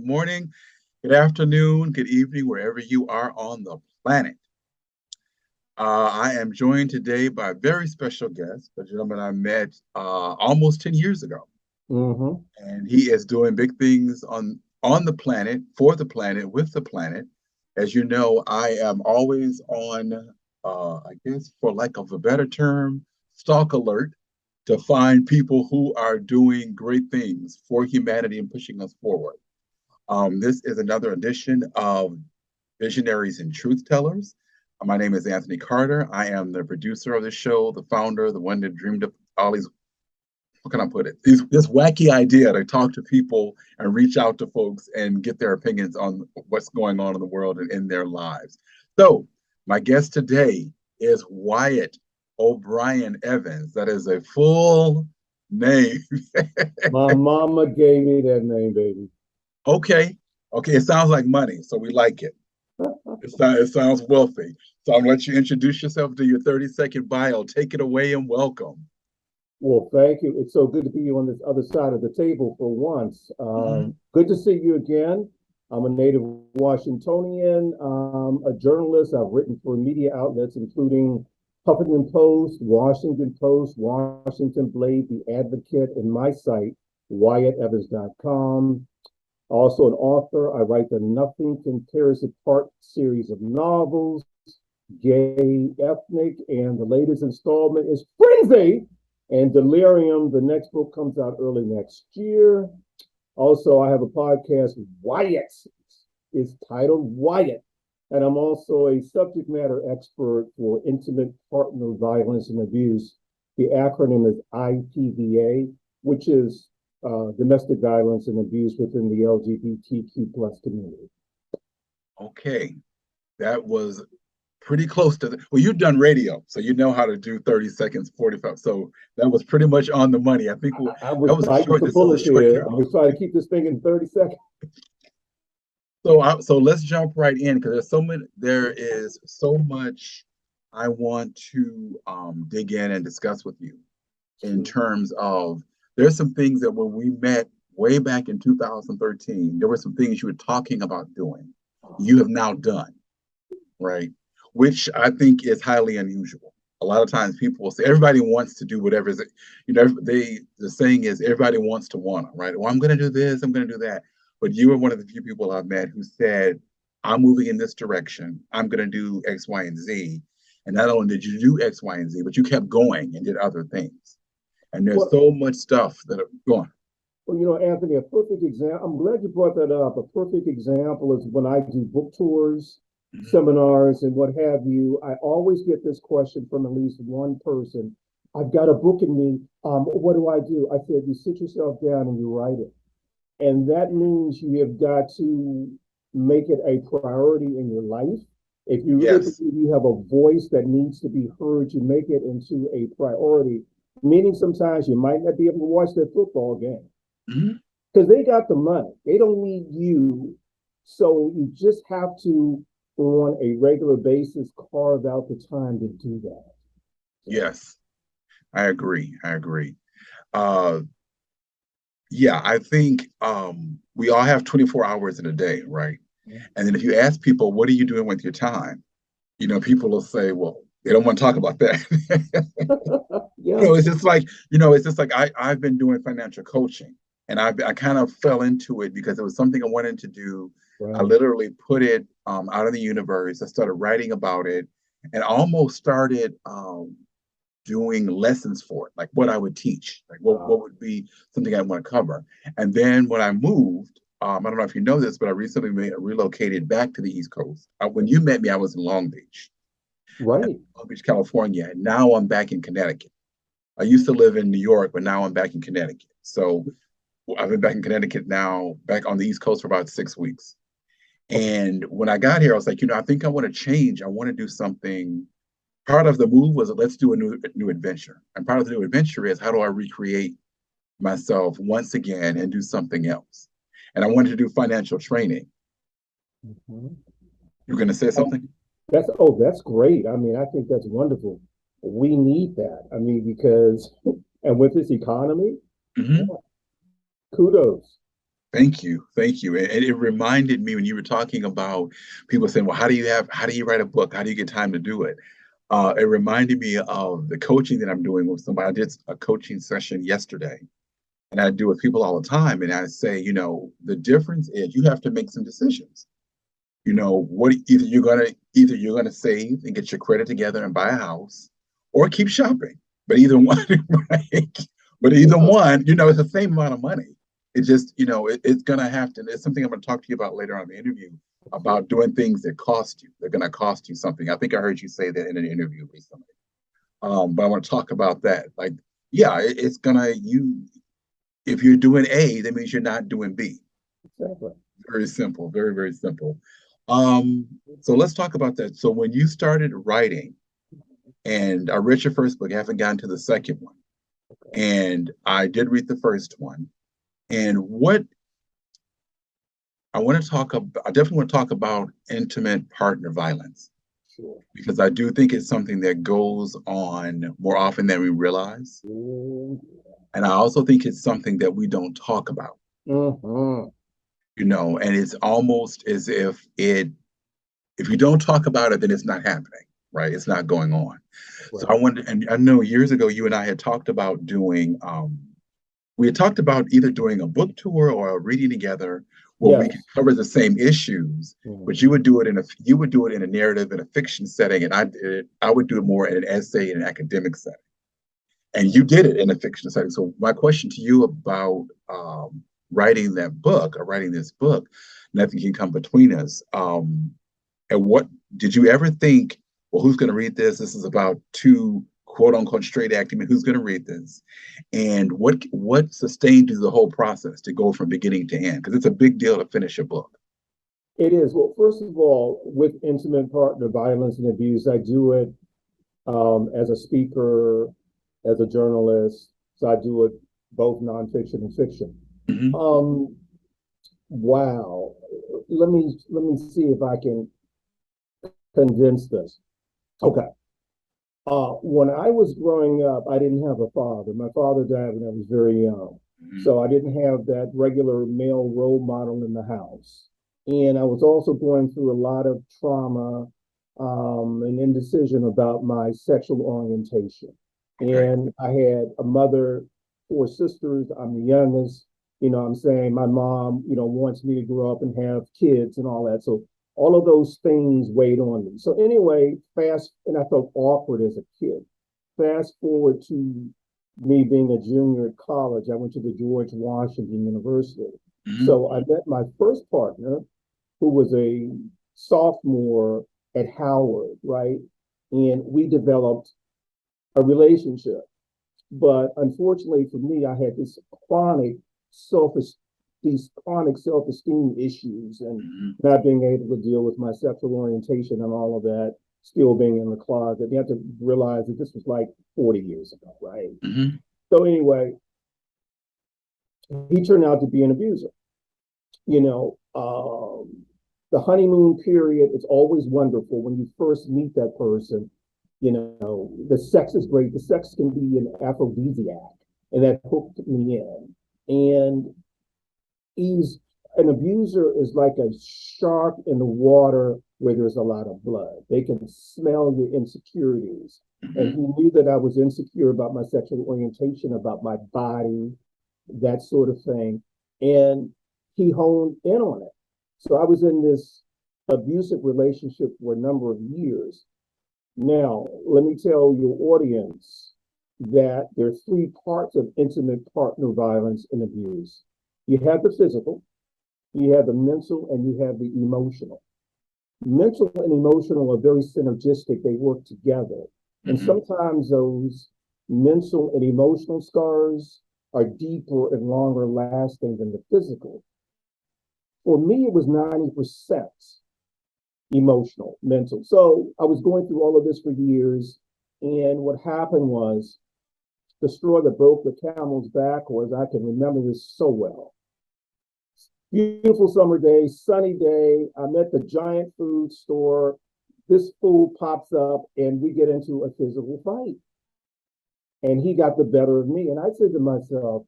good morning, good afternoon, good evening, wherever you are on the planet. I am joined today by a very special guest, a gentleman I met almost 10 years ago. Mm-hmm. And he is doing big things on the planet, for the planet, with the planet. As you know, I am always on, I guess, for lack of a better term, stalk alert to find people who are doing great things for humanity and pushing us forward. This is another edition of Visionaries and Truth Tellers. My name is Anthony Carter. I am the producer of the show, the founder, the one that dreamed of all these, what can I put it? This wacky idea to talk to people and reach out to folks and get their opinions on what's going on in the world and in their lives. So, my guest today is Wyatt O'Brien Evans. That is a full name. My mama gave me that name, baby. Okay. Okay. It sounds like money, so we like it. It sounds wealthy. So I'm gonna let you introduce yourself to your 30-second bio. Take it away and welcome. Well, thank you. It's so good to be on this other side of the table for once. Mhm. Good to see you again. I'm a native Washingtonian, a journalist. I've written for media outlets, including Huffington Post, Washington Post, Washington Blade, The Advocate, and my site, WyattEvans.com. Also an author. I write the Nothing Can Tear Us Apart series of novels, gay, ethnic, and the latest installment is Frenzy and Delirium. The next book comes out early next year. Also, I have a podcast, Wyatt. It's titled Wyatt. And I'm also a subject matter expert for intimate partner violence and abuse. The acronym is IPVA, which is domestic violence and abuse within the LGBTQ plus community. Okay. That was pretty close to well, you've done radio, so you know how to do 30 seconds, 45. So that was pretty much on the money. I think I was that was a biting short, the this was a bullet short here. I interview. was trying to keep this thing in 30 seconds. So let's jump right in because there is so much I want to dig in and discuss with you in terms of there's some things that when we met way back in 2013, there were some things you were talking about doing. You have now done, right? Which I think is highly unusual. A lot of times people will say everybody wants to do whatever is, the saying is everybody wants to wanna, right? Well, I'm gonna do this, I'm gonna do that. But you were one of the few people I've met who said, I'm moving in this direction, I'm gonna do X, Y, and Z. And not only did you do X, Y, and Z, but you kept going and did other things. And there's Well, so much stuff that are going. Anthony, a perfect example. I'm glad you brought that up. A perfect example is when I do book tours, Mhm. seminars, and what have you. I always get this question from at least one person. I've got a book in me. What do I do? I said, you sit yourself down and you write it. And that means you have got to make it a priority in your life. If you really Yes. believe you have a voice that needs to be heard, you make it into a priority, meaning sometimes you might not be able to watch that football game Mhm. because they got the money. They don't need you. So you just have to, on a regular basis, carve out the time to do that. So, Yes. I agree. I agree. Uh, Yeah, I think we all have 24 hours in a day, right? And then if you ask people, what are you doing with your time? People will say, well, they don't want to talk about that. yeah, It's just like I've been doing financial coaching and I kind of fell into it because it was something I wanted to do. I right. literally put it out of the universe. I started writing about it and almost started doing lessons for it, like what I would teach, like what Wow. would be something I want to cover. And then when I moved, I don't know if you know this, but I recently relocated back to the East Coast. When you met me, I was in Right. Long Beach, California, and now I'm back in Connecticut. I used to live in New York, but now I'm back in Connecticut. So I've been back in Connecticut now, back on the East Coast for about 6 weeks. And when I got here, I was like, I think I want to change. I want to do something. Part of the move was let's do a new adventure. And part of the new adventure is how do I recreate myself once again and do something else? And I wanted to do financial training. Mhm. You're going to say something? That's great. I mean, I think that's wonderful. We need that. I mean, because and with this economy, yeah, Hmm. kudos. Thank you. Thank you. And it reminded me when you were talking about people saying, well, how do you write a book? How do you get time to do it? It reminded me of the coaching that I'm doing with somebody. I did a coaching session yesterday, and I do with people all the time. And I say, the difference is you have to make some decisions. What either you're gonna save and get your credit together and buy a house, or keep shopping. But either one, right? But either one, it's the same amount of money. It just, it's gonna have to. It's something I'm gonna talk to you about later on in the interview about doing things that cost you. They're gonna cost you something. I think I heard you say that in an interview recently. But I want to talk about that. Like, yeah, it's gonna you. If you're doing A, that means you're not doing B. Exactly. Very simple. Very, very simple. So let's talk about that. So when you started writing, and I read your first book, I haven't gotten to the second one, and I did read the first one. And what I want to talk about, I definitely want to talk about intimate partner violence, Sure. because I do think it's something that goes on more often than we realize. Mm-hmm. And I also think it's something that we don't talk about, Mm-hmm. and it's almost as if you don't talk about it, then it's not happening, right? It's not going on. So I Right. wonder, and I know years ago you and I had talked about we had talked about either doing a book tour or a reading together where we could Yes. cover the same issues, but Mm-hmm. you would do it in a narrative in a fiction setting, and I would do it more in an essay in an academic setting, and you did it in a fiction setting. So my question to you about writing that book or writing this book, nothing can come between us. And what did you ever think, well, who's going to read this? This is about two quote unquote straight acting men. Who's going to read this? And what sustained you the whole process to go from beginning to end? Because it's a big deal to finish a book. It is. Well, first of all, with intimate partner violence and abuse, I do it as a speaker, as a journalist. So I do it both nonfiction and fiction. Mm-hmm. Um, wow. Let me see if I can condense this. Okay. When I was growing up, I didn't have a father. My father died when I was very young. Mm-hmm. So I didn't have that regular male role model in the house. And I was also going through a lot of trauma and indecision about my sexual orientation. Okay. And I had a mother, four sisters. I'm the youngest. I'm saying my mom, wants me to grow up and have kids and all that. So all of those things weighed on me. So anyway, and I felt awkward as a kid. Fast forward to me being a junior at college, I went to the George Washington University. Mm-hmm. So I met my first partner, who was a sophomore at Howard, right? And we developed a relationship. But unfortunately for me, I had self these chronic self-esteem issues and Mm-hmm. not being able to deal with my sexual orientation and all of that, still being in the closet. You have to realize that this was like 40 years ago, right? Mm-hmm. So anyway, he turned out to be an abuser. You know, the honeymoon period is always wonderful when you first meet that person. The sex is great. The sex can be an aphrodisiac, and that hooked me in. And he's an abuser is like a shark in the water where there's a lot of blood. They can smell your insecurities. And Mm-hmm. he knew that I was insecure about my sexual orientation, about my body, that sort of thing. And he honed in on it. So I was in this abusive relationship for a number of years. Now, let me tell your audience that there are three parts of intimate partner violence and abuse. You have the physical, you have the mental, and you have the emotional. Mental and emotional are very synergistic, they work together. And Mm-hmm. sometimes those mental and emotional scars are deeper and longer lasting than the physical. For me, it was 90% emotional, mental. So I was going through all of this for years. And what happened was the straw that broke the camel's back was I can remember this so well. Beautiful summer day, sunny day. I'm at the giant food store. This fool pops up and we get into a physical fight. And he got the better of me. And I said to myself,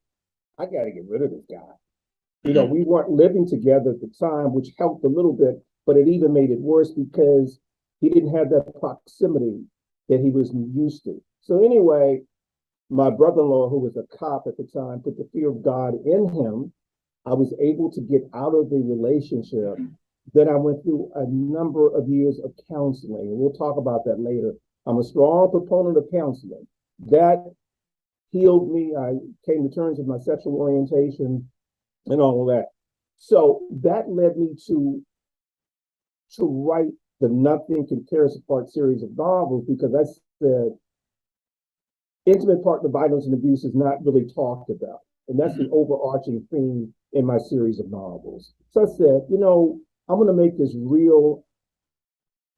I got to get rid of this guy. We weren't living together at the time, which helped a little bit, but it even made it worse because he didn't have that proximity that he was used to. So anyway, my brother-in-law, who was a cop at the time, put the fear of God in him. I was able to get out of the relationship. Then I went through a number of years of counseling, and we'll talk about that later. I'm a strong proponent of counseling. That healed me. I came to terms with my sexual orientation and all of that. So that led me to write the Nothing Can Tear Us Apart series of novels, because I said intimate partner violence and abuse is not really talked about. And that's the overarching theme in my series of novels. So I said, I'm going to make this real.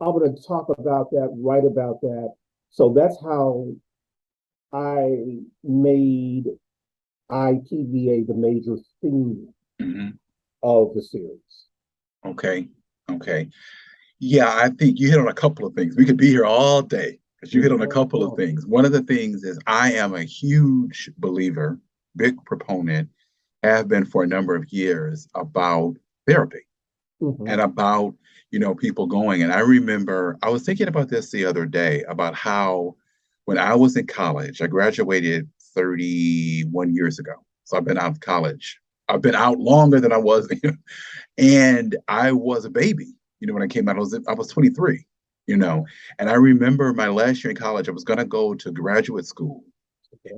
I'm going to talk about that, write about that. So that's how I made ITVA the major theme of the series. Okay. Yeah, I think you hit on a couple of things. We could be here all day because you hit on a couple of things. One of the things is I am a huge believer, big proponent, have been for a number of years, about therapy and about, people going. And I remember I was thinking about this the other day about how when I was in college, I graduated 31 years ago. So I've been out of college. I've been out longer than I was, and I was a baby. When I came out, I was 23, and I remember my last year in college, I was going to go to graduate school,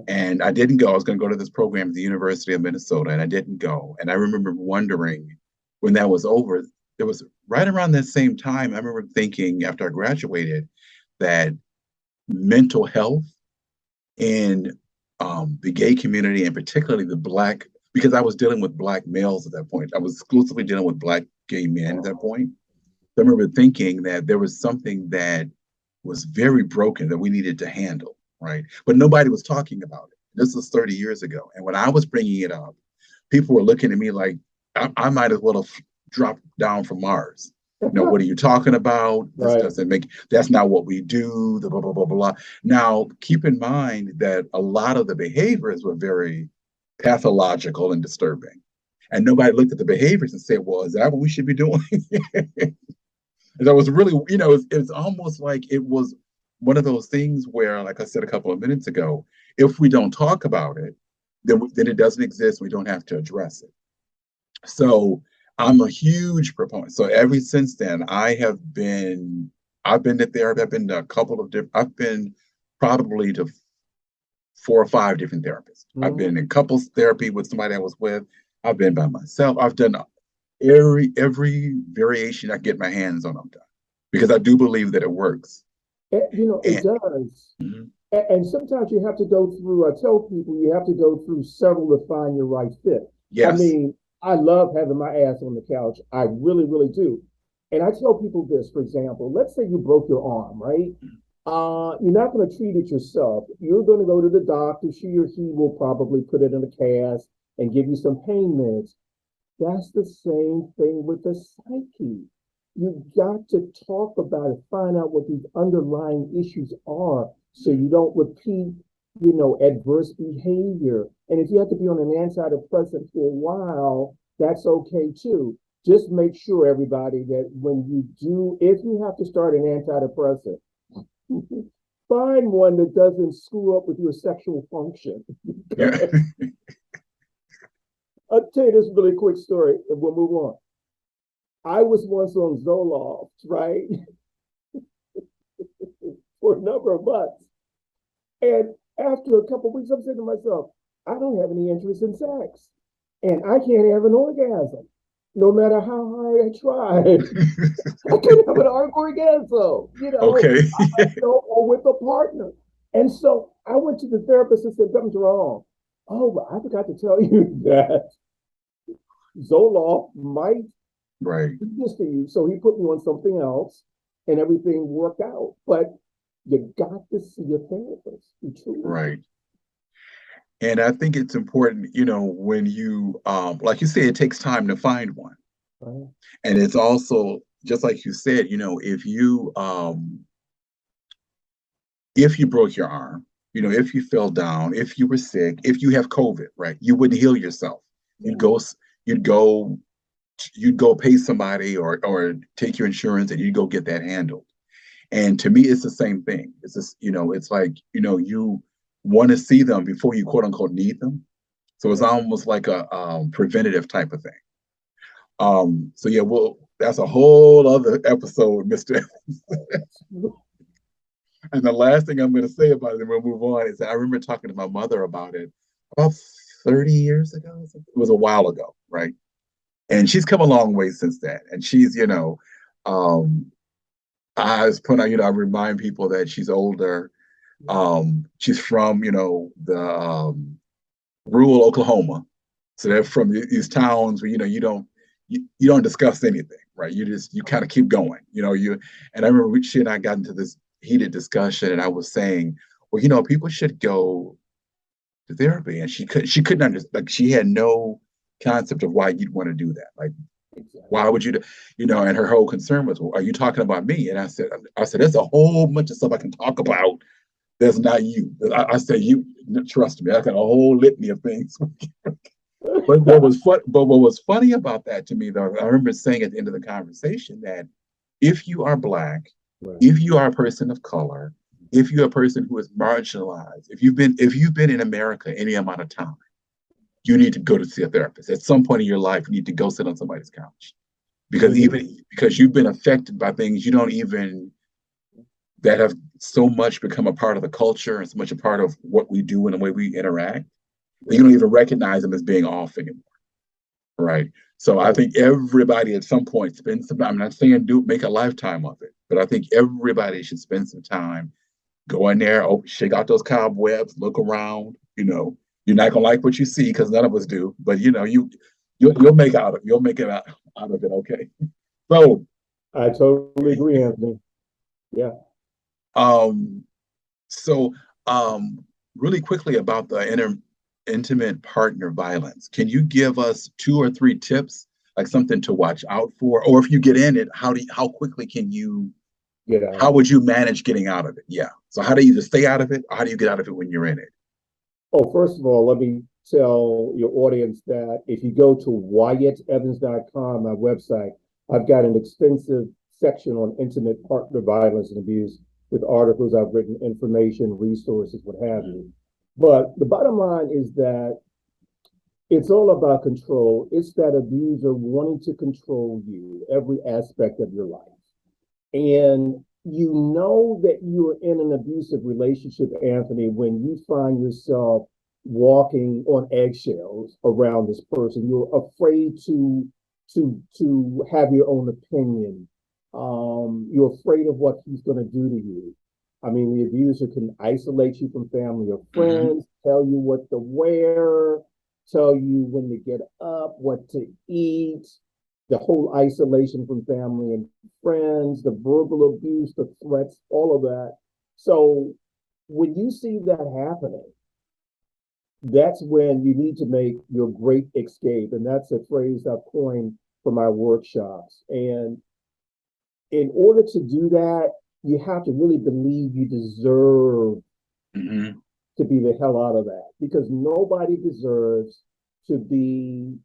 and I didn't go. I was going to go to this program at the University of Minnesota, and I didn't go. And I remember wondering when that was over, it was right around that same time. I remember thinking after I graduated that mental health in the gay community, and particularly the Black, because I was dealing with Black males at that point. I was exclusively dealing with Black gay men at that point. I remember thinking that there was something that was very broken that we needed to handle, right? But nobody was talking about it. This was 30 years ago. And when I was bringing it up, people were looking at me like I might as well have dropped down from Mars. What are you talking about? This doesn't make, that's not what we do, the blah, blah, blah, blah. Now, keep in mind that a lot of the behaviors were very pathological and disturbing. And nobody looked at the behaviors and said, well, is that what we should be doing? And that was really, it's almost like it was one of those things where, like I said a couple of minutes ago, if we don't talk about it, then it doesn't exist. We don't have to address it. So I'm a huge proponent. So ever since then, I've been to therapy. I've been to a couple of different, I've been probably to 4 or 5 different therapists. I've been in couples therapy with somebody I was with. I've been by myself. I've done every variation I get my hands on, I'm done, because I do believe that it works. It does. And sometimes you have to go through, I tell people, you have to go through several to find your right fit. Yes. I mean, I love having my ass on the couch. I really, really do. And I tell people this, for example, let's say you broke your arm, right? You're not going to treat it yourself. You're going to go to the doctor. She or he will probably put it in a cast and give you some pain meds. That's the same thing with the psyche. You've got to talk about it, find out what these underlying issues are so you don't repeat, adverse behavior. And if you have to be on an antidepressant for a while, that's okay too. Just make sure, everybody, that if you have to start an antidepressant, find one that doesn't screw up with your sexual function. I'll tell you this really quick story and we'll move on. I was once on Zoloft, right? For a number of months. And after a couple of weeks, I'm saying to myself, I don't have any interest in sex. And I can't have an orgasm, no matter how hard I try. I can't have an orgasm, Okay. or with a partner. And so I went to the therapist and said, something's wrong. Oh, but I forgot to tell you that Zoloft might do this to you. So he put me on something else and everything worked out. But you got to see a therapist. Right. And I think it's important, when you, like you say, it takes time to find one. Right. And it's also, just like you said, if you broke your arm, if you fell down, if you were sick, if you have COVID, right, you wouldn't heal yourself. you'd go you'd go pay somebody or take your insurance and you'd go get that handled. And to me, it's the same thing. It's just, it's like, you want to see them before you quote unquote need them. So it's almost like a preventative type of thing. So yeah, well, that's a whole other episode, Mr. And the last thing I'm going to say about it, and we'll move on, is that I remember talking to my mother about it about 30 years ago. It was a while ago, right? And she's come a long way since then. And she's, um, I was putting out, I remind people that she's older. She's from, the rural Oklahoma. So they're from these towns where, you don't discuss anything, right? You kind of keep going, and I remember she and I got into this heated discussion and I was saying, well, people should go to therapy. And she couldn't understand, like she had no concept of why you'd want to do that. Like, why would you do, and her whole concern was, well, are you talking about me? And I said, there's a whole bunch of stuff I can talk about that's not you. I said, you trust me, I got a whole litany of things. But what was funny about that to me, though, I remember saying at the end of the conversation that if you are Black, right, if you are a person of color, if you're a person who is marginalized, if you've been in America any amount of time, you need to go to see a therapist. At some point in your life, you need to go sit on somebody's couch. Because because you've been affected by things you don't even, that have so much become a part of the culture and so much a part of what we do and the way we interact, that you don't even recognize them as being off anymore. Right. So I think everybody at some point spends some time. I'm not saying make a lifetime of it, but I think everybody should spend some time, go in there, shake out those cobwebs, look around. You're not gonna like what you see because none of us do, but you'll make it out of it. Okay. So I totally agree, Anthony. Yeah. So really quickly about the intimate partner violence. Can you give us 2 or 3 tips, like something to watch out for? Or if you get in it, how quickly can you get out? How would you manage getting out of it? Yeah. So how do you just stay out of it? Or how do you get out of it when you're in it? Oh, first of all, let me tell your audience that if you go to WyattEvans.com, my website, I've got an extensive section on intimate partner violence and abuse with articles I've written, information, resources, what have you. But the bottom line is that it's all about control. It's that abuser wanting to control you, every aspect of your life. And you know that you're in an abusive relationship, Anthony, when you find yourself walking on eggshells around this person. You're afraid to have your own opinion. You're afraid of what he's going to do to you. I mean, the abuser can isolate you from family or friends, tell you what to wear, tell you when to get up, what to eat, the whole isolation from family and friends, the verbal abuse, the threats, all of that. So when you see that happening, that's when you need to make your great escape. And that's a phrase I've coined for my workshops. And in order to do that, you have to really believe you deserve to be the hell out of that, because nobody deserves to be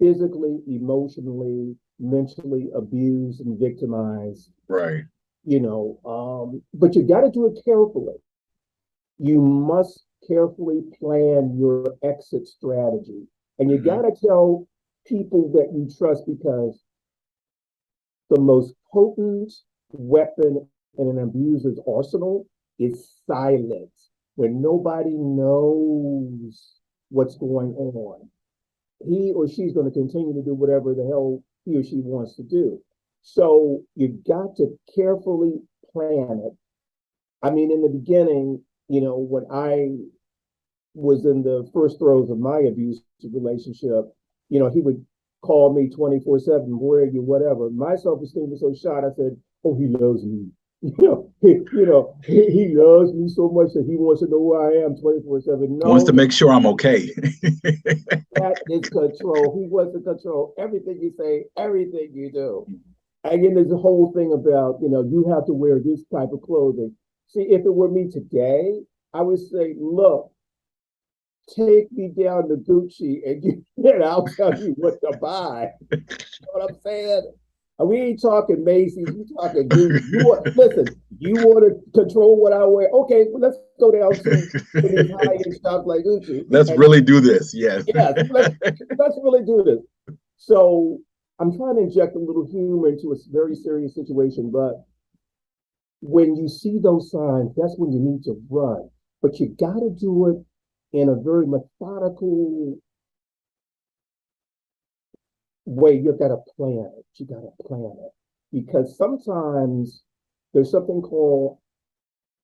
physically, emotionally, mentally abused and victimized. Right. But you got to do it carefully. You must carefully plan your exit strategy. And you got to tell people that you trust, because the most potent weapon in an abuser's arsenal is silence. When nobody knows what's going on, he or she's going to continue to do whatever the hell he or she wants to do. So you got to carefully plan it. I mean, in the beginning, when I was in the first throes of my abusive relationship, he would call me 24/7, where are you, whatever. My self-esteem was so shot, I said, oh, he loves me. He loves me so much that he wants to know where I am 24/7. No, wants to make sure I'm okay. That is control. He wants to control everything you say, everything you do. And then there's a whole thing about, you have to wear this type of clothing. See, if it were me today, I would say, look, take me down to Gucci and I'll tell you what to buy. You know what I'm saying? We ain't talking Macy's, we talking Gucci. Listen, you want to control what I wear? Okay, well, let's go down to these high-end shops like Gucci. Let's And really do this. Yes. yes, let's really do this. So I'm trying to inject a little humor into a very serious situation, but when you see those signs, that's when you need to run. But you got to do it in a very methodical way. You've got to plan it. You got to plan it because sometimes there's something called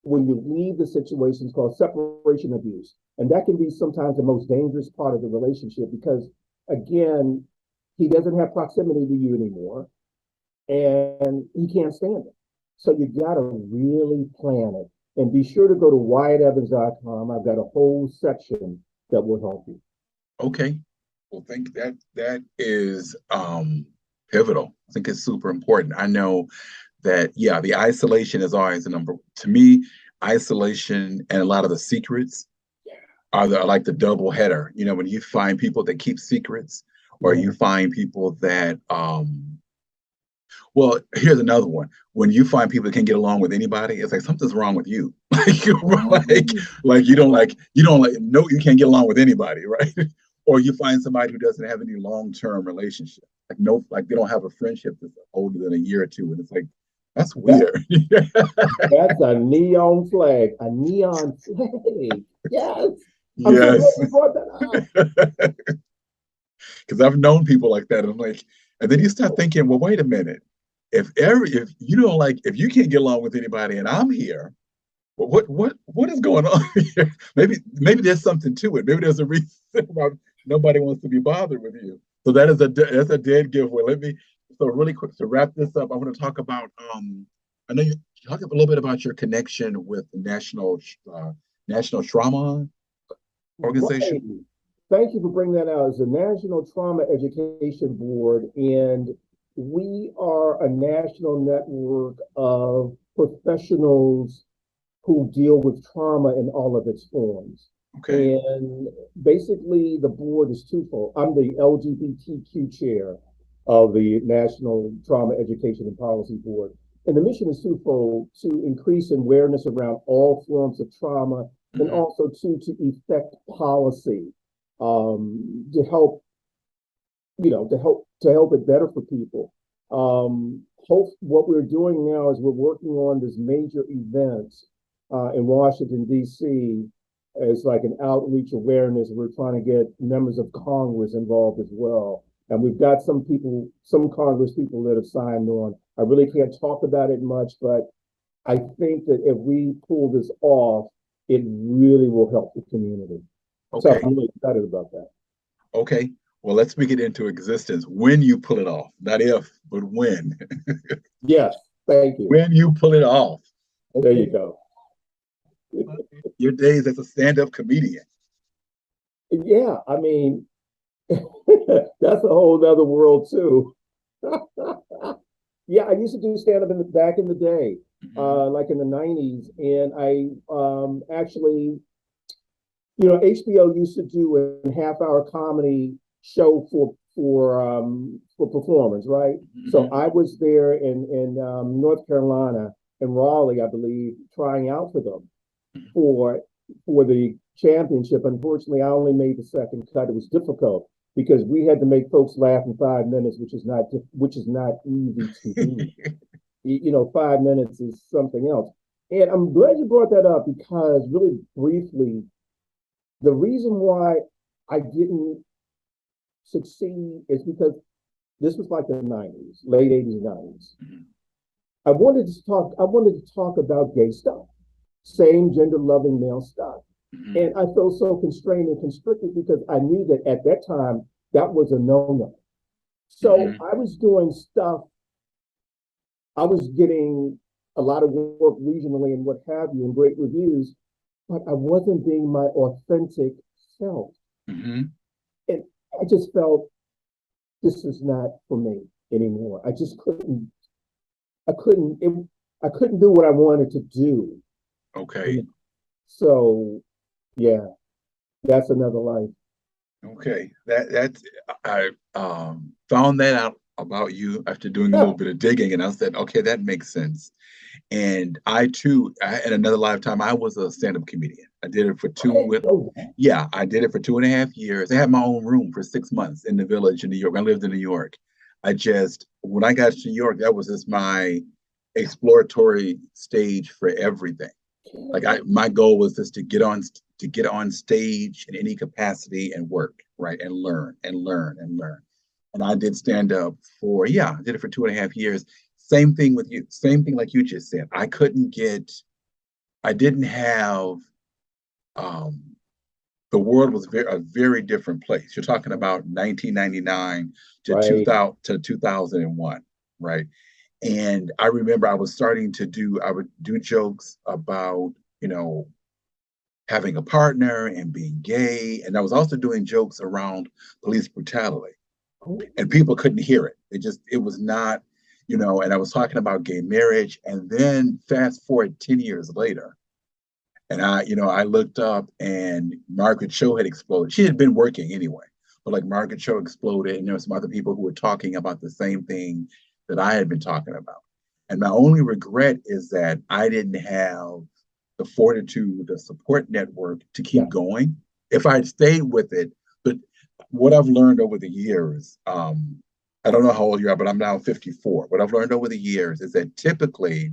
when you leave the situation, it's called separation abuse, and that can be sometimes the most dangerous part of the relationship because again, he doesn't have proximity to you anymore, and he can't stand it. So you got to really plan it. And be sure to go to WyattEvans.com. I've got a whole section that will help you. Okay. Well, think that is pivotal. I think it's super important. I know that, yeah, the isolation is always the number. To me, isolation and a lot of the secrets are like the double header. You know, when you find people that keep secrets, or you find people that well, here's another one. When you find people that can't get along with anybody, it's like something's wrong with you. Like you don't like no, you can't get along with anybody, right? Or you find somebody who doesn't have any long-term relationship. Like no, like they don't have a friendship that's older than a year or two. And it's like, that's weird. That's a neon flag. A neon flag. Yes. I'm so glad Yes. you brought that up. Because I've known people like that. And I'm like, and then you start thinking, well, wait a minute. If you don't like if you can't get along with anybody and I'm here, well, what is going on here? Maybe there's something to it. Maybe there's a reason about nobody wants to be bothered with you. So that's a dead giveaway. So really quick to wrap this up. I want to talk about I know you talk a little bit about your connection with the National Trauma Right. Organization. Thank you for bringing that out. It's the National Trauma Education Board, and we are a national network of professionals who deal with trauma in all of its forms. Okay. And basically, the board is twofold. I'm the LGBTQ chair of the National Trauma Education and Policy Board. And the mission is twofold to increase awareness around all forms of trauma and Mm-hmm. also to effect policy to help, to help it better for people. What we're doing now is we're working on this major event in Washington, D.C. It's like an outreach awareness. We're trying to get members of Congress involved as well. And we've got some people, some Congress people that have signed on. I really can't talk about it much, but I think that if we pull this off, it really will help the community. So Okay. I'm really excited about that. Okay. Well, let's speak it into existence when you pull it off. Not if, but when. Yes, thank you. When you pull it off. There you Okay. go. Your days as a stand-up comedian. Yeah, I mean, that's a whole nother world too. Yeah, I used to do stand up back in the day, Mm-hmm. like in the '90s, and I actually, HBO used to do a half-hour comedy show for performance, right? So Mm-hmm. I was there in North Carolina, in Raleigh, I believe, trying out for them for for the championship. Unfortunately, I only made the second cut. It was difficult because we had to make folks laugh in 5 minutes, which is not easy to do. 5 minutes is something else. And I'm glad you brought that up because really briefly, the reason why I didn't succeed is because this was like the '90s, late '80s, '90s. I wanted to talk about gay stuff, same gender loving male stuff. Mm-hmm. And I felt so constrained and constricted because I knew that at that time that was a no-no. So Mm-hmm. I was doing stuff, I was getting a lot of work regionally and what have you, and great reviews, but I wasn't being my authentic self. Mm-hmm. And I just felt this is not for me anymore. I just I couldn't, it, I couldn't do what I wanted to do. Okay. So, yeah. That's another life. Okay, that's I found that out about you after doing a little Yeah. bit of digging, and I said, okay, that makes sense. And I too, in another lifetime, I was a stand-up comedian. I did it for I didn't know that. yeah, I did it for 2.5 years. I had my own room for 6 months in the village in New York. I lived in New York. When I got to New York, that was just my exploratory stage for everything. My goal was just to get on stage in any capacity and work, right, and learn and learn and learn. And I did stand up for yeah, I did it for 2.5 years. Same thing with you. Same thing like you just said. I didn't have um, the world was a very different place. You're talking about 1999 to Right. 2000 to 2001, right? And I remember I would do jokes about, you know, having a partner and being gay. And I was also doing jokes around police brutality. Oh, And people couldn't hear it. It was not, and I was talking about gay marriage. And then fast forward 10 years later, and I looked up and Margaret Cho had exploded. She had been working anyway, but like Margaret Cho exploded, and there were some other people who were talking about the same thing that I had been talking about. And my only regret is that I didn't have the fortitude, the support network to yeah. keep going. If I had stayed with it, but what I've learned over the years, I don't know how old you are, but I'm now 54. What I've learned over the years is that typically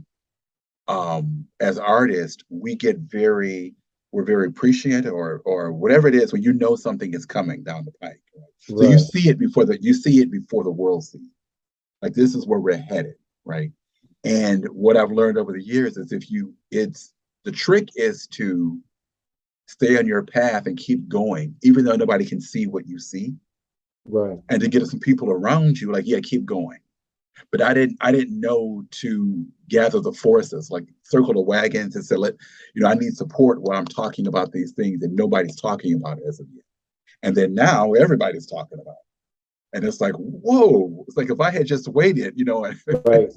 as artists, we're very appreciative or whatever it is when you know something is coming down the pike. Right? So Right. you see it before the world sees. Like this is where we're headed, right? And what I've learned over the years is it's the trick is to stay on your path and keep going, even though nobody can see what you see, Right. and to get some people around you like, yeah, keep going. But I didn't know to gather the forces, like circle the wagons and say, I need support while I'm talking about these things and nobody's talking about it as of yet. And then now everybody's talking about it. And it's like, whoa, it's like if I had just waited, Right.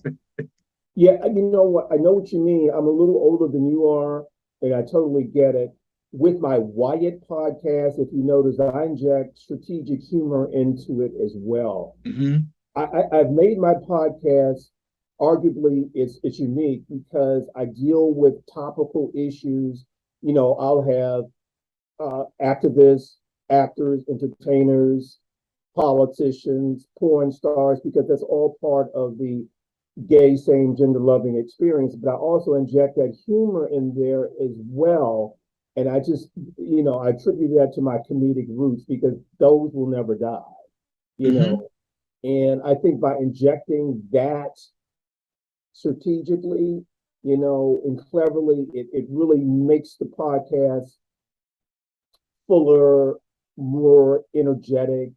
Yeah, you know what? I know what you mean. I'm a little older than you are, and I totally get it. With my Wyatt podcast, if you notice, I inject strategic humor into it as well. mm-hmm, I've made my podcast arguably it's unique because I deal with topical issues. I'll have activists, actors, entertainers, politicians, porn stars, because that's all part of the gay, same gender loving experience. But I also inject that humor in there as well. And I just, I attribute that to my comedic roots because those will never die, you mm-hmm. know. And I think by injecting that strategically, and cleverly, it really makes the podcast fuller, more energetic,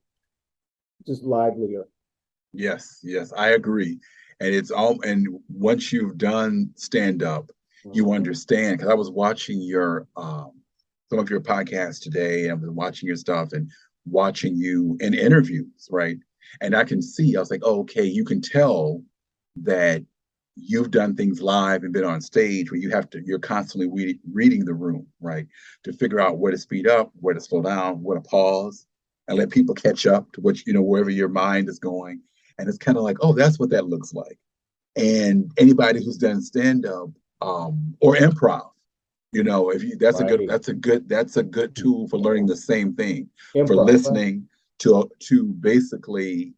just livelier. Yes, yes, I agree. And once you've done stand up, you Mhm. understand because I was watching your some of your podcasts today, and I was watching your stuff and watching you in interviews, right? And I can see, I was like, oh, okay, you can tell that you've done things live and been on stage where you're constantly reading the room, right? To figure out where to speed up, where to slow down, where to pause, and let people catch up to wherever your mind is going. And it's kind of like, oh, that's what that looks like. And anybody who's done stand up or improv, if you Right. that's a good tool for learning the same thing, for Improv, right? listening to basically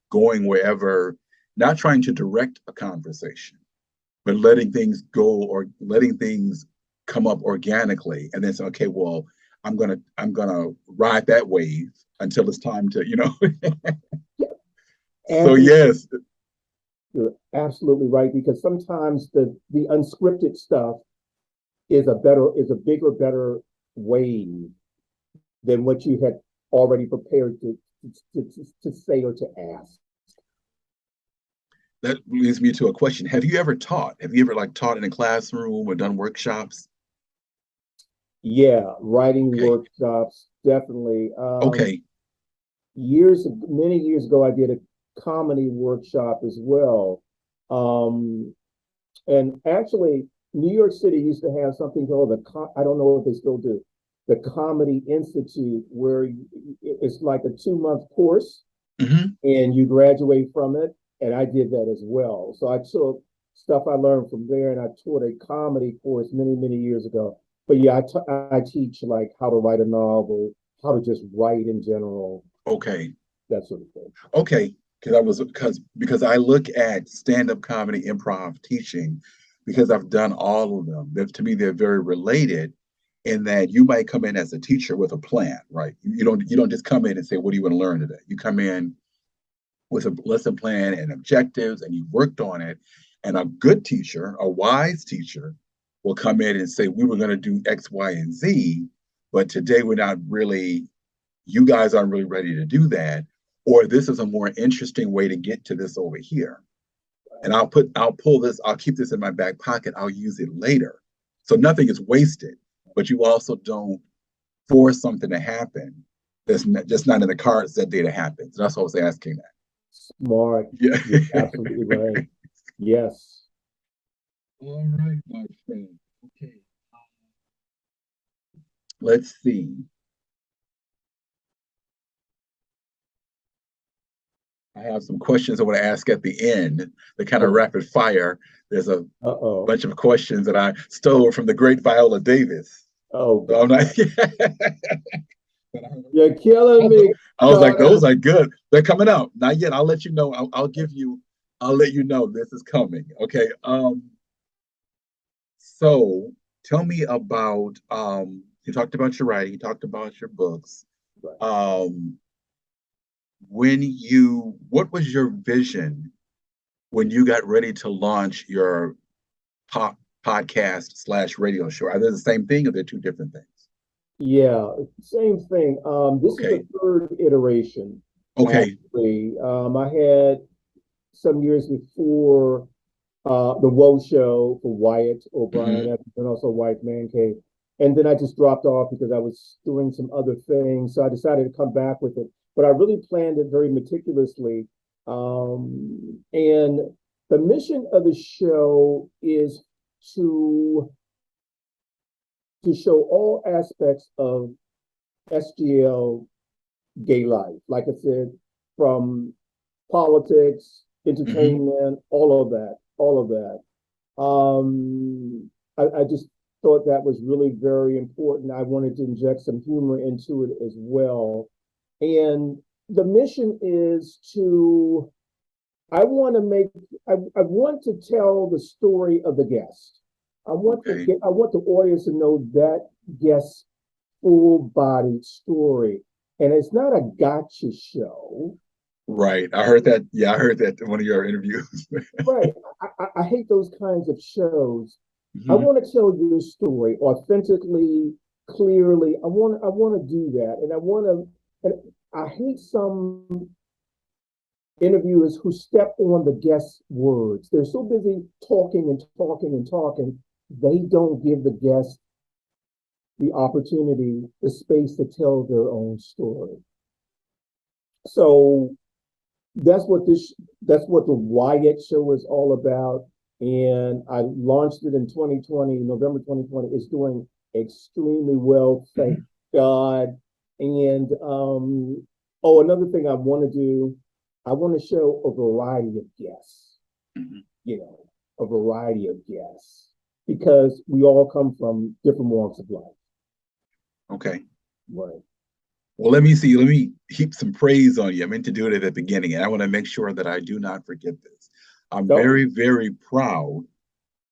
going wherever, not trying to direct a conversation, but letting things go or letting things come up organically, and then say, okay, well, I'm gonna ride that wave until it's time to. Yeah. So And yes, you're absolutely right because sometimes the unscripted stuff is a bigger, better wave than what you had already prepared to say or to ask. that leads me to a question. Have you ever taught? Have you ever like taught in a classroom or done workshops? Yeah, writing Okay. workshops, definitely. Okay. Many years ago, I did a comedy workshop as well. Um, and actually, New York City used to have something called I don't know if they still do, the Comedy Institute, where it's like a 2-month course Hmm. and you graduate from it. And I did that as well. So I took stuff I learned from there and I taught a comedy course many, many years ago. But yeah, I teach like how to write a novel, how to just write in general, Okay. that sort of thing. Okay. Because I look at stand-up comedy, improv, teaching, because I've done all of them. To me, they're very related in that you might come in as a teacher with a plan, right? You don't just come in and say, "What do you want to learn today?" You come in with a lesson plan and objectives, and you've worked on it. And a good teacher, a wise teacher, will come in and say, "We were going to do X, Y, and Z, but today we're not really. You guys aren't really ready to do that, or this is a more interesting way to get to this over here." And I'll keep this in my back pocket. I'll use it later. So nothing is wasted, but you also don't force something to happen that's just not in the cards that day to happen. So that's what I was asking that. Smart. Yeah. You're absolutely right. Yes. All right, my friend. Okay. Let's see. I have some questions I want to ask at the end. The kind of Oh, rapid fire. There's a uh-oh. bunch of questions that I stole from the great Viola Davis. Oh So I'm God. not. You're killing me, I was like, those Connor. are good. They're coming out. Not yet. I'll let you know. I'll give you. I'll let you know this is coming. Okay. So tell me about. You talked about your writing. You talked about your books. Right. Um, what was your vision when you got ready to launch your pop podcast / radio show? Are they the same thing or they're two different things? Yeah, same thing. This is Okay. the third iteration, Okay. actually. I had some years before the Woe Show for Wyatt O'Brien, Hmm. and also Wyatt Man Cave. And then I just dropped off because I was doing some other things. So I decided to come back with it. But I really planned it very meticulously. And the mission of the show is to to show all aspects of SGL gay life. Like I said, from politics, Hmm. entertainment, all of that, all of that. I just thought that was really very important. I wanted to inject some humor into it as well. And the mission is to, I want to make, I want to tell the story of the guest. Okay. I want the audience to know that guest full-bodied story. And it's not a gotcha show. Right. I heard that. Yeah, I heard that in one of your interviews. Right. I hate those kinds of shows. I Hmm. want to tell your story authentically, clearly. I want to do that. And I want to, and I hate some interviewers who step on the guest's words. They're so busy talking and talking and talking, they don't give the guest the opportunity, the space to tell their own story. So that's what the Wyatt show is all about. And I launched it in 2020, November 2020. It's doing extremely well, thank Hmm. God. And oh, another thing I want to do, I want to show a variety of guests, Hmm. you know, a variety of guests, because we all come from different walks of life. Okay. Right. Well, let me see. Let me heap some praise on you. I meant to do it at the beginning, and I want to make sure that I do not forget this. I'm So very, very proud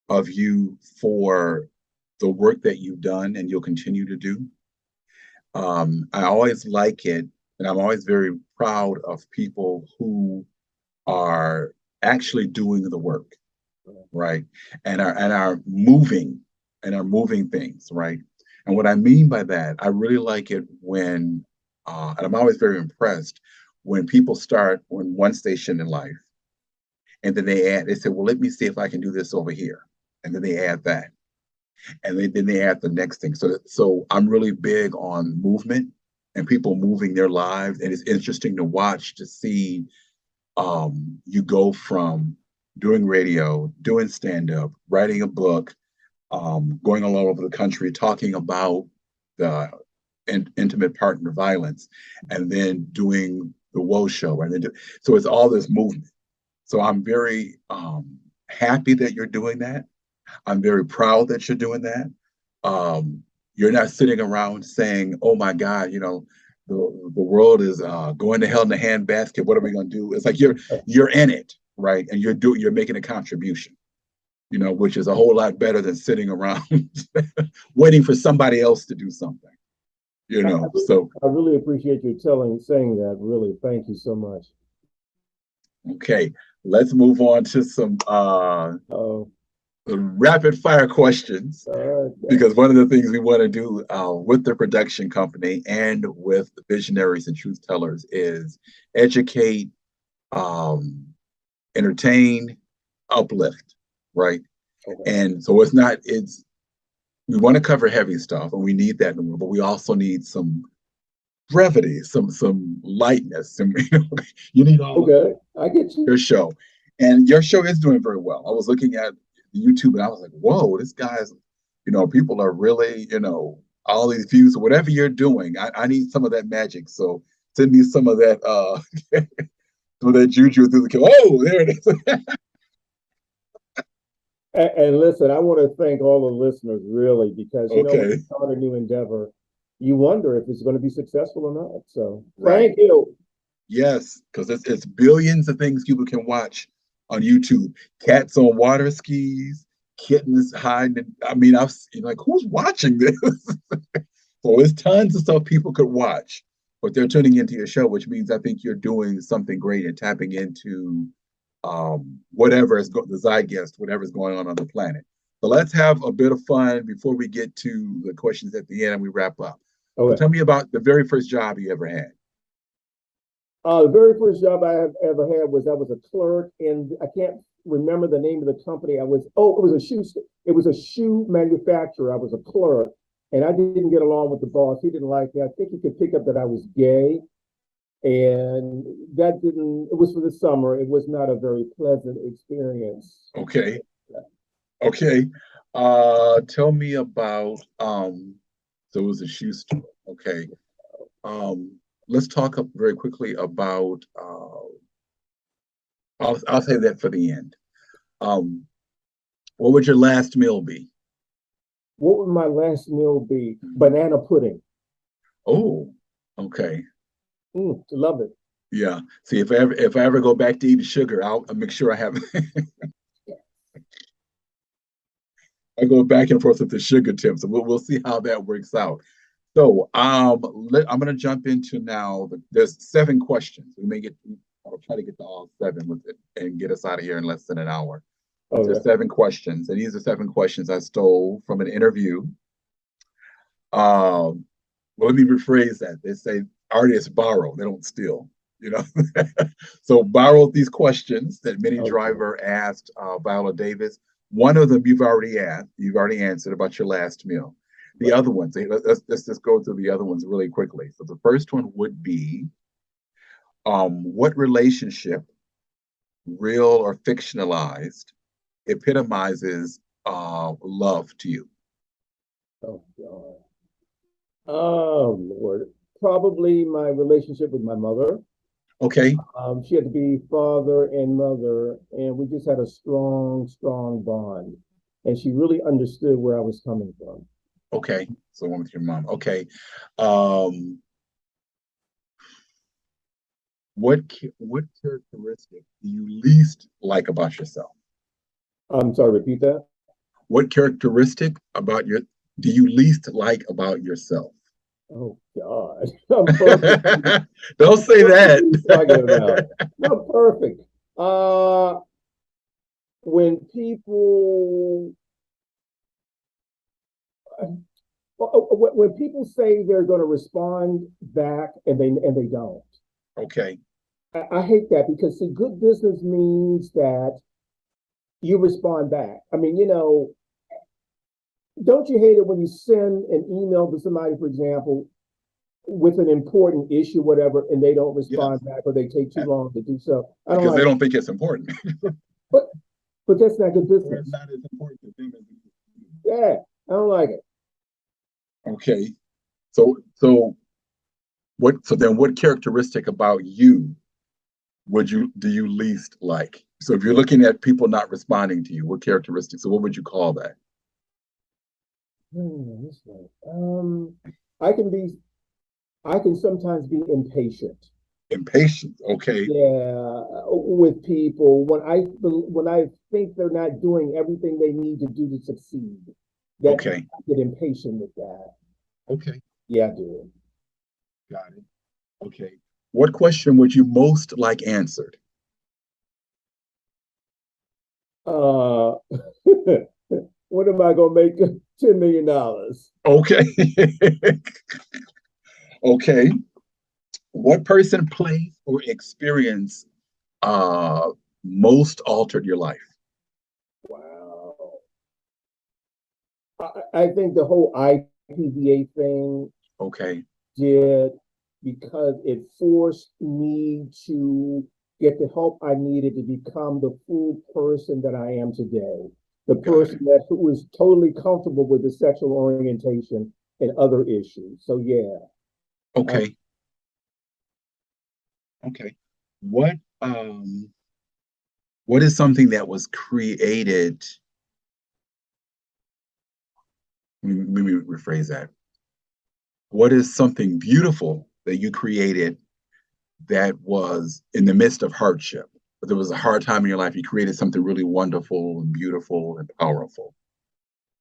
of you for the work that you've done and you'll continue to do. I always like it, and I'm always very proud of people who are actually doing the work, right? And are moving things, right? And what I mean by that, I really like it when, and I'm always very impressed when people start on one station in life, and then they say, well, let me see if I can do this over here, and then they add that, and then they add the next thing. So I'm really big on movement and people moving their lives, and it's interesting to watch to see you go from doing radio, doing stand up, writing a book, going all over the country talking about the intimate partner violence, and then doing the Woe Show, and then so it's all this movement. So I'm very happy that you're doing that. I'm very proud that you're doing that. Um, you're not sitting around saying, "Oh my God, the world is going to hell in a handbasket. What are we going to do?" It's like you're in it, right? And you're making a contribution, which is a whole lot better than sitting around waiting for somebody else to do something. So I really appreciate you saying that. Really, thank you so much. okay, let's move on to some Oh, rapid fire questions, okay. because one of the things we want to do with the production company and with the visionaries and truth tellers is educate, entertain, uplift, right? Okay. And so we want to cover heavy stuff, and we need that, but we also need some brevity, some lightness, and you need all Okay, I get you. your show. And your show is doing very well. I was looking at YouTube and I was like, whoa, this guy's, people are really, all these views, whatever you're doing. I need some of that magic. So send me some of that, some of that juju through the kill. Oh, there it is. And listen, I want to thank all the listeners really because when you Okay. start a new endeavor, you wonder if it's going to be successful or not. So Right. thank you. Yes, because it's billions of things people can watch on YouTube. Cats on water skis, kittens hiding. I mean, I've seen, like, who's watching this? So there's tons of stuff people could watch, but they're tuning into your show, which means I think you're doing something great and tapping into whatever is the zeitgeist, whatever is going on the planet. So let's have a bit of fun before we get to the questions at the end and we wrap up. So Okay. tell me about the very first job you ever had. The very first job I have ever had was I was a clerk, and I can't remember the name of the company. It was a shoe manufacturer. I was a clerk, and I didn't get along with the boss. He didn't like me. I think he could pick up that I was gay, and that didn't. It was for the summer. It was not a very pleasant experience. Okay. Okay. Tell me about so it was a shoe store. Okay. Let's talk very quickly about I'll say that for the end. Um, what would your last meal be? What would my last meal be? Banana pudding. Oh, okay. Love it. Yeah. See, if I ever go back to eating sugar, I'll make sure I have I go back and forth with the sugar tips. So we'll see how that works out. So I'm going to jump into now. There's 7 questions. I'll try to get to all 7 with it and get us out of here in less than an hour. But Okay. there's 7 questions, and these are 7 questions I stole from an interview. Well, let me rephrase that. They say artists borrow; they don't steal. You know, so borrowed these questions that Minnie Okay. Driver asked Viola Davis. One of them you've already answered about your last meal. The other ones, let's just go through the other ones really quickly. So the first one would be, what relationship, real or fictionalized, epitomizes love to you? Oh God. Oh Lord. Probably my relationship with my mother. Okay, She had to be father and mother, and we just had a strong, strong bond. And she really understood where I was coming from. okay. So one with your mom. Okay. Um, what characteristic do you least like about yourself? I'm sorry, repeat that. What characteristic do you least like about yourself? Oh God. I'm perfect. Don't say What are you talking about? that. I'm perfect. Uh when people when people say they're going to respond back and they don't. Okay. I hate that because see, good business means that you respond back. I mean, don't you hate it when you send an email to somebody, for example, with an important issue, whatever, and they don't Yes. respond back or they take too long to do so? I don't Because they like don't think it's important. but but that's not good Or it's business. not as important to them as it is to you. Yeah, I don't like it. Okay. So what characteristic about you do you least like? So if you're looking at people not responding to you, what characteristics? So what would you call that? This way. I can be, I can sometimes be impatient. Impatience. Okay. Yeah, with people when I think they're not doing everything they need to do to succeed, that Okay. I get impatient with that. Okay. Yeah, I do. Got it. Okay. What question would you most like answered? Uh, when am I gonna make $10 million? Okay. Okay. What person, place, or experience uh most altered your life? Wow. I think the whole IPVA thing Okay. did because it forced me to get the help I needed to become the full person that I am today. The Got person it. that who was totally comfortable with the sexual orientation and other issues. So yeah, I, Okay. Okay. What um what is something that was created? Let me rephrase that. What is something beautiful that you created that was in the midst of hardship? But there was a hard time in your life. You created something really wonderful and beautiful and powerful.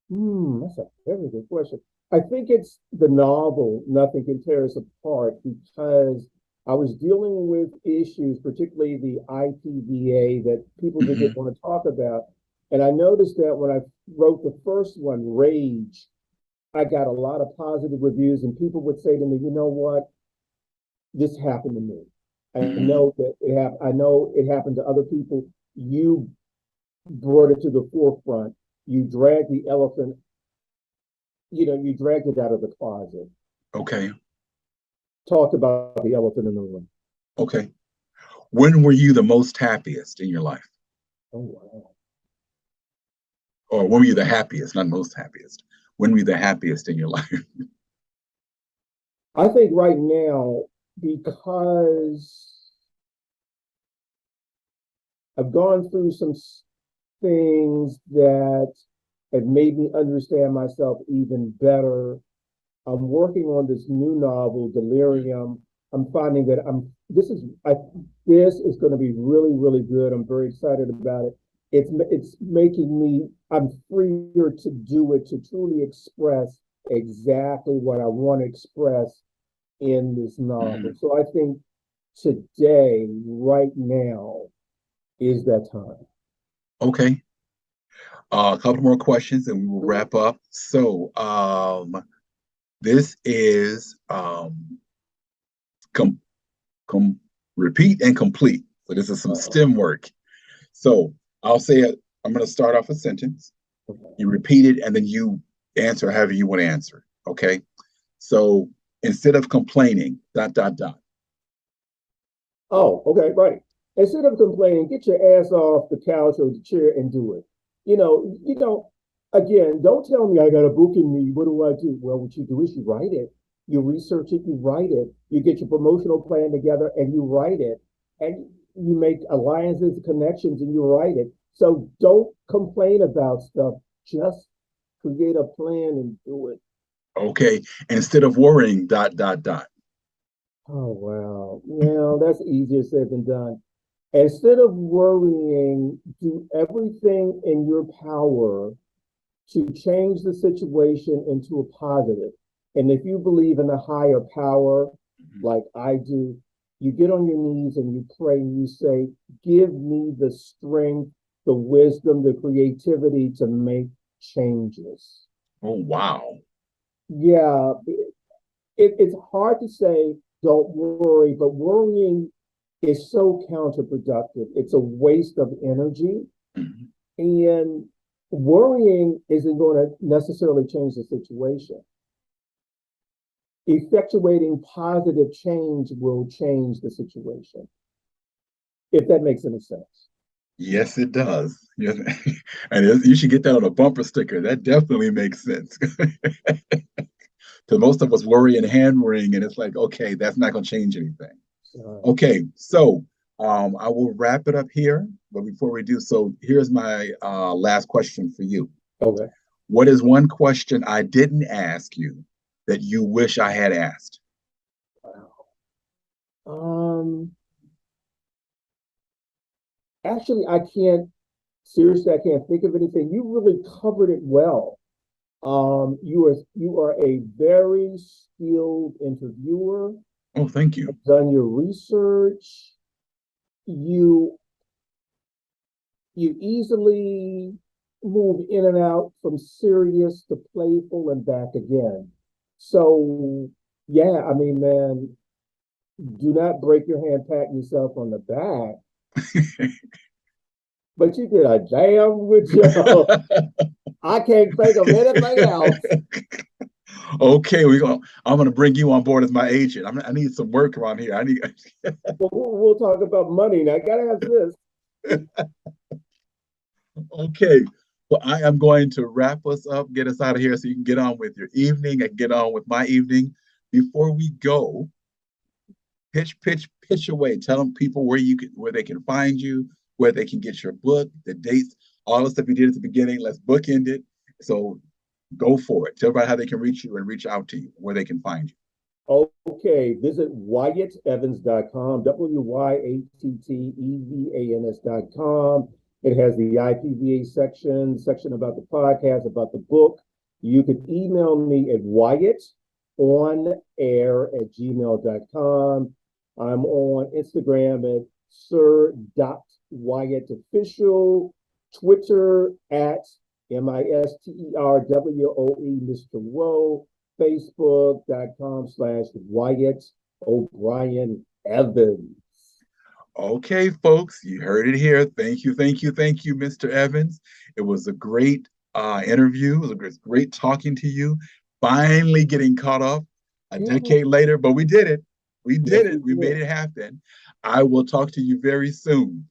that's a very good question. I think it's the novel Nothing Can Tear Us Apart because I was dealing with issues, particularly the IPVA, that people just Hmm. didn't want to talk about. And I noticed that when I wrote the first one, Rage, I got a lot of positive reviews, and people would say to me, "You know what? This happened to me. I Hmm. know that it happened. I know it happened to other people. You brought it to the forefront. You dragged the elephant. You dragged it out of the closet. Okay. Talked about the elephant in the room." Okay. When were you the most happiest in your life? Oh wow! Or when were you the happiest, not most happiest? When were you the happiest in your life? I think right now because I've gone through some things that have made me understand myself even better. I'm working on this new novel, Delirium. I'm finding that this is going to be really, really good. I'm very excited about it. It's making me I'm freer to do it, to truly express exactly what I want to express in this novel. Mhm. So I think today, right now, is that time. Okay. A couple more questions and we will wrap up. So, this is com com repeat and complete. So this is some Uh-oh. STEM work. So I'll say it. I'm going to start off a sentence. Okay. You repeat it, and then you answer however you want to answer. Okay. So instead of complaining, dot dot dot. Oh, okay, right. Instead of complaining, get your ass off the couch or the chair and do it. You don't, again, don't tell me I got a book in me. What do I do? Well, what you do is you write it, you research it, you write it, you get your promotional plan together and you write it, and you make alliances, connections, and you write it. So don't complain about stuff. Just create a plan and do it. Okay. Instead of worrying, dot dot dot. Oh, wow. Well, that's easier said than done. Instead of worrying, do everything in your power to change the situation into a positive. And if you believe in a higher power, Mhm. like I do, you get on your knees and you pray and you say, "Give me the strength, the wisdom, the creativity to make changes." Oh wow. Yeah, it's hard to say, don't worry, but worrying is so counterproductive. It's a waste of energy. Mhm. And worrying isn't going to necessarily change the situation. Effectuating positive change will change the situation, if that makes any sense. Yes, it does. Yes. And you should get that on a bumper sticker. That definitely makes sense. Because most of us worry and hand wring, and it's like, okay, that's not going to change anything. Okay, so I will wrap it up here. But before we do so, here's my last question for you. Okay. What is one question I didn't ask you that you wish I had asked? Wow. Actually, I can't, seriously, I can't think of anything. You really covered it well. You are a very skilled interviewer. Oh, thank you. You've done your research. You you easily move in and out from serious to playful and back again. So yeah, I mean, man, do not break your hand patting yourself on the back, but you did a damn good job. I can't think of anything else. Okay, I'm gonna bring you on board as my agent. I need some work around here. I need. Well, we'll talk about money now. I gotta ask this. Okay, well, I am going to wrap us up, get us out of here, so you can get on with your evening and get on with my evening. Before we go, pitch away. Tell them people where they can find you, where they can get your book, the dates, all the stuff you did at the beginning. Let's bookend it. So go for it. Tell everybody how they can reach you and reach out to you, where they can find you. Okay, visit WyattEvans.com, WyattEvans.com. It has the IPVA section about the podcast, about the book. You can email me at WyattOnAir@gmail.com. I'm on Instagram at sir.WyattOfficial, Twitter at MISTERWOE, Mr. Woe, Facebook.com/Wyatt O'Brien Evans. Okay, folks, you heard it here. Thank you, Mr. Evans. It was a great interview. It was great talking to you. Finally getting caught up a decade later, but we did it. We did it. We made it happen. I will talk to you very soon.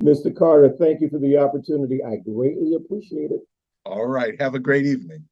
Mr. Carter, thank you for the opportunity. I greatly appreciate it. All right. Have a great evening.